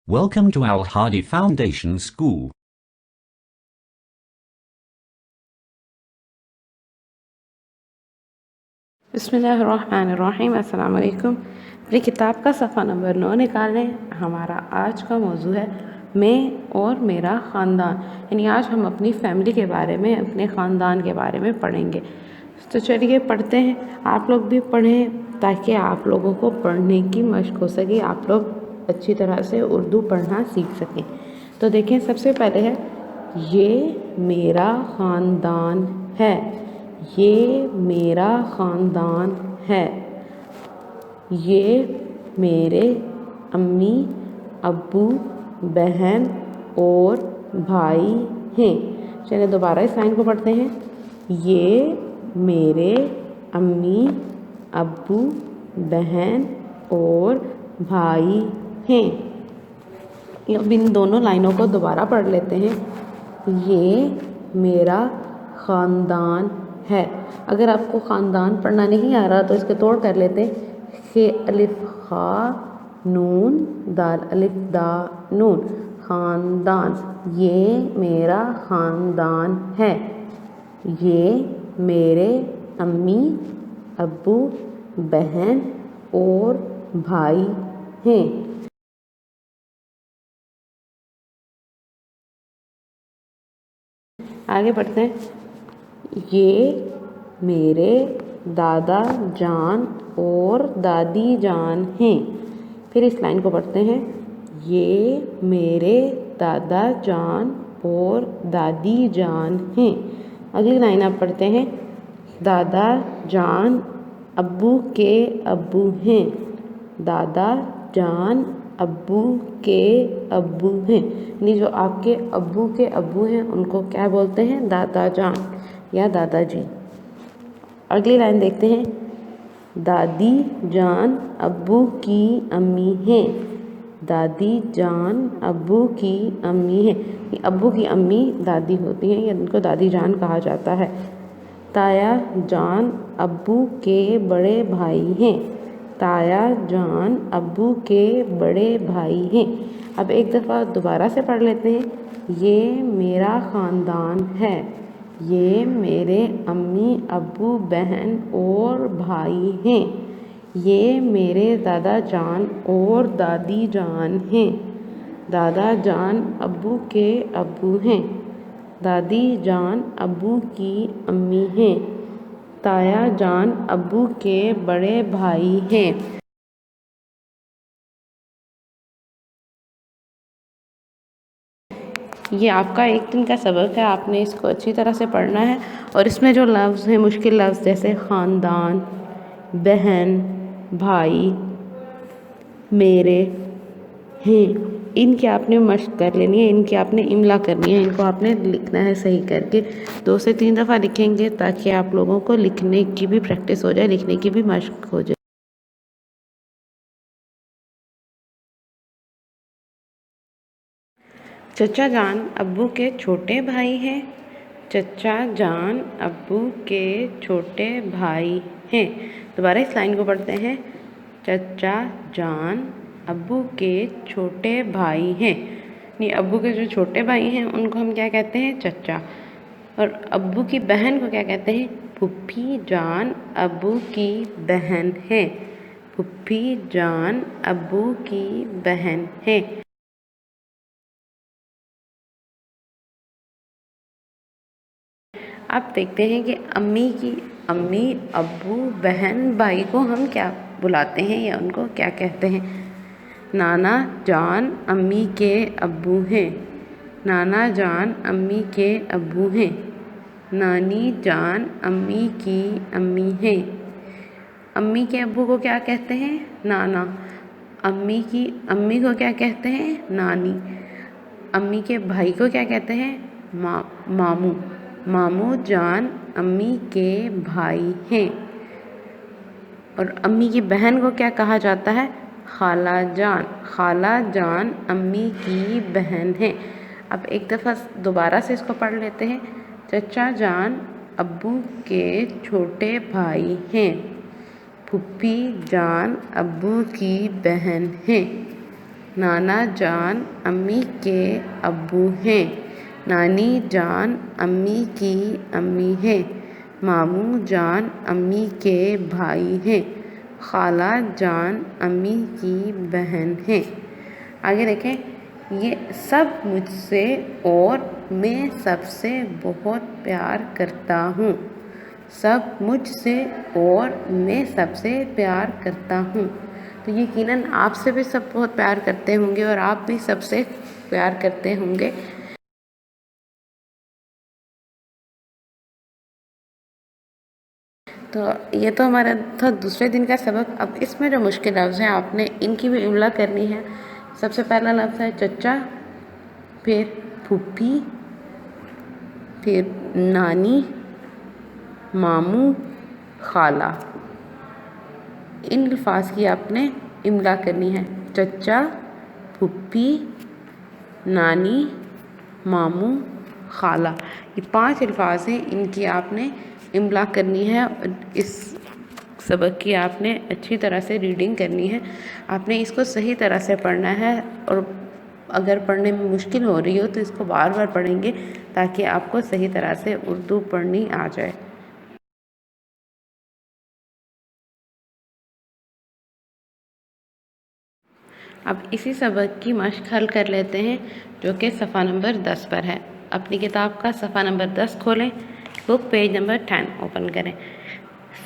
Welcome to Al Hadi Foundation School. बिस्मिल्लाहिर्रहमानिर्रहीम। अस्सलाम वालेकुम। अपनी किताब का सफ़ा नंबर 9 निकालें। हमारा आज का मौजू है मैं और मेरा ख़ानदान, यानी आज हम अपनी फैमिली के बारे में, अपने ख़ानदान के बारे में पढ़ेंगे। तो चलिए पढ़ते हैं। आप लोग भी पढ़ें ताकि आप लोगों को पढ़ने की मशक हो सके, आप लोग अच्छी तरह से उर्दू पढ़ना सीख सकें। तो देखें, सबसे पहले है ये मेरा ख़ानदान है। ये मेरा ख़ानदान है। ये मेरे अम्मी, अब्बू, बहन और भाई हैं। चलिए दोबारा इस लाइन को पढ़ते हैं। ये मेरे अम्मी, अब्बू, बहन और भाई हैं। अब इन दोनों लाइनों को दोबारा पढ़ लेते हैं। ये मेरा ख़ानदान है। अगर आपको ख़ानदान पढ़ना नहीं आ रहा तो इसके तोड़ कर लेते हैं। खे अलिफ खा नून दाल अलिफ दा नून, ख़ानदान। ये मेरा ख़ानदान है। ये मेरे अम्मी, अब्बू, बहन और भाई हैं। आगे बढ़ते हैं। ये मेरे दादा जान और दादी जान हैं। फिर इस लाइन को पढ़ते हैं। ये मेरे दादा जान और दादी जान हैं। अगली लाइन आप पढ़ते हैं। दादा जान अब्बू के अब्बू हैं। दादा जान अब्बू के अब्बू हैं। यानी जो आपके अब्बू के अब्बू हैं उनको क्या बोलते हैं? दादा जान या दादाजी। अगली लाइन देखते हैं। दादी जान अब्बू की अम्मी हैं। दादी जान अब्बू की अम्मी हैं। अब्बू की अम्मी दादी होती हैं या उनको दादी जान कहा जाता है। ताया जान अब्बू के बड़े भाई हैं। ताया जान अब्बू के बड़े भाई हैं। अब एक दफ़ा दोबारा से पढ़ लेते हैं। ये मेरा ख़ानदान है। ये मेरे अम्मी, अब्बू, बहन और भाई हैं। ये मेरे दादा जान और दादी जान हैं। दादा जान अब्बू के अब्बू हैं। दादी जान अब्बू की अम्मी हैं। ताया जान अब्बू के बड़े भाई हैं। ये आपका एक दिन का सबक है, आपने इसको अच्छी तरह से पढ़ना है। और इसमें जो लफ्ज़ हैं, मुश्किल लफ्ज़ जैसे ख़ानदान, बहन, भाई, मेरे हैं, इनकी आपने मश्क कर लेनी है, इनकी आपने इमला करनी है, इनको आपने लिखना है सही करके। 2 से 3 दफ़ा लिखेंगे ताकि आप लोगों को लिखने की भी प्रैक्टिस हो जाए, लिखने की भी मश्क हो जाए। चचा जान अब्बू के छोटे भाई हैं। चचा जान अब्बू के छोटे भाई हैं। दोबारा इस लाइन को पढ़ते हैं। चचा जान अब्बू के छोटे भाई हैं। नहीं, अब्बू के जो छोटे भाई हैं उनको हम क्या कहते हैं? चचा। और अब्बू की बहन को क्या कहते हैं? फुफ्फी जान अब्बू की बहन है। फुफ्फी जान अब्बू की बहन है। आप देखते हैं कि अम्मी, अब्बू, बहन, भाई को हम क्या बुलाते हैं या उनको क्या कहते हैं? नाना जान अम्मी के अब्बू हैं। नाना जान अम्मी के अब्बू हैं। नानी जान अम्मी की अम्मी हैं। अम्मी के अब्बू को क्या कहते हैं? नाना। अम्मी की अम्मी को क्या कहते हैं? नानी। अम्मी के भाई को क्या कहते हैं? मामू। मामू जान अम्मी के भाई हैं। और अम्मी की बहन को क्या कहा जाता है? खाला जान। खाला जान अम्मी की बहन है। अब एक दफ़ा दोबारा से इसको पढ़ लेते हैं। चचा जान अब्बू के छोटे भाई हैं। फुफ्फी जान अब्बू की बहन हैं। नाना जान अम्मी के अब्बू हैं। नानी जान अम्मी की अम्मी है। मामू जान अम्मी के भाई हैं। खाला जान अम्मी की बहन है। आगे देखें, ये सब मुझसे और मैं सबसे बहुत प्यार करता हूँ। सब मुझसे और मैं सबसे प्यार करता हूँ। तो यकीनन आपसे भी सब बहुत प्यार करते होंगे और आप भी सबसे प्यार करते होंगे। तो ये तो हमारा था दूसरे दिन का सबक। अब इसमें जो मुश्किल लफ्ज़ हैं आपने इनकी भी इमला करनी है। सबसे पहला लफ्ज़ है चचा, फिर फूफी, फिर नानी, मामू, खाला। इन अल्फाज की आपने इमला करनी है। चचा, फूफी, नानी, मामू, खाला। ये 5 अल्फाज हैं, इनकी आपने इमला करनी है। इस सबक की आपने अच्छी तरह से रीडिंग करनी है। आपने इसको सही तरह से पढ़ना है और अगर पढ़ने में मुश्किल हो रही हो तो इसको बार बार पढ़ेंगे ताकि आपको सही तरह से उर्दू पढ़नी आ जाए। अब इसी सबक की मश्क हल कर लेते हैं जो कि सफ़ा नंबर 10 पर है। अपनी किताब का सफ़ा नंबर 10 खोलें, बुक पेज नंबर 10 ओपन करें।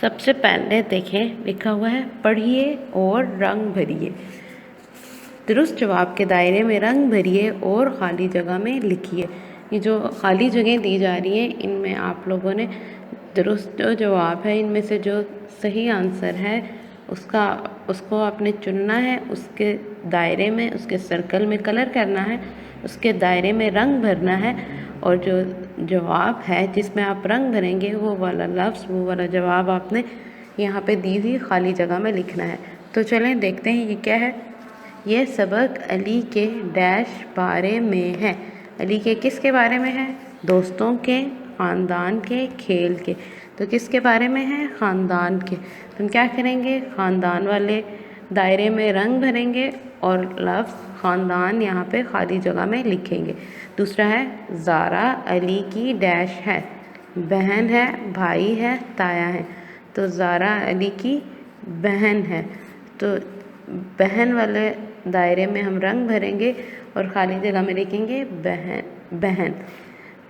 सबसे पहले देखें लिखा हुआ है पढ़िए और रंग भरिए। दुरुस्त जवाब के दायरे में रंग भरिए और ख़ाली जगह में लिखिए। ये जो ख़ाली जगह दी जा रही हैं इनमें आप लोगों ने दुरुस्त जो जवाब है इनमें से जो सही आंसर है उसको आपने चुनना है, उसके दायरे में, उसके सर्कल में कलर करना है, उसके दायरे में रंग भरना है और जो जवाब है जिसमें आप रंग भरेंगे वो वाला लफ्ज़, वो वाला जवाब आपने यहाँ पे दी हुई खाली जगह में लिखना है। तो चलें देखते हैं ये क्या है। ये सबक अली के डैश बारे में है। अली के किसके बारे में है? दोस्तों के, ख़ानदान के, खेल के। तो किसके बारे में है? ख़ानदान के। तो हम क्या करेंगे? ख़ानदान वाले दायरे में रंग भरेंगे और लफ्ज़ ख़ानदान यहाँ पे खाली जगह में लिखेंगे। दूसरा है ज़ारा अली की डैश है। बहन है, भाई है, ताया है। तो ज़ारा अली की बहन है। तो बहन वाले दायरे में हम रंग भरेंगे और खाली जगह में लिखेंगे बहन।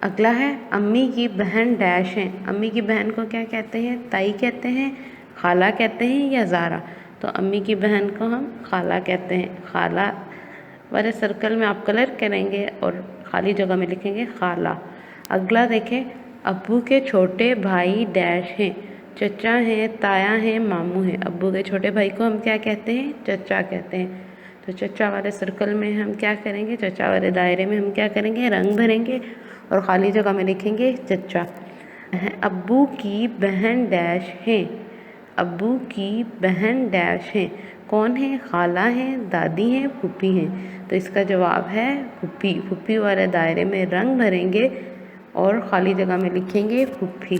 अगला है अम्मी की बहन डैश है। अम्मी की बहन को क्या कहते हैं? ताई कहते हैं, खाला कहते हैं या ज़ारा? तो अम्मी की बहन को हम खाला कहते हैं। खाला वाले सर्कल में आप कलर करेंगे और खाली जगह में लिखेंगे खाला। अगला देखें अब्बू के छोटे भाई डैश हैं। चचा हैं, ताया हैं, मामू हैं। अब्बू के छोटे भाई को हम क्या कहते हैं? चचा कहते हैं। तो चचा वाले सर्कल में हम क्या करेंगे? चचा वाले दायरे में हम क्या करेंगे? रंग भरेंगे और ख़ाली जगह में लिखेंगे चचा। अब्बू की बहन डैश हैं। अब्बू की बहन डैश हैं। कौन है? खाला हैं, दादी हैं, फूफी हैं। तो इसका जवाब है फूफी। फूफी वाले दायरे में रंग भरेंगे और ख़ाली जगह में लिखेंगे फूफी।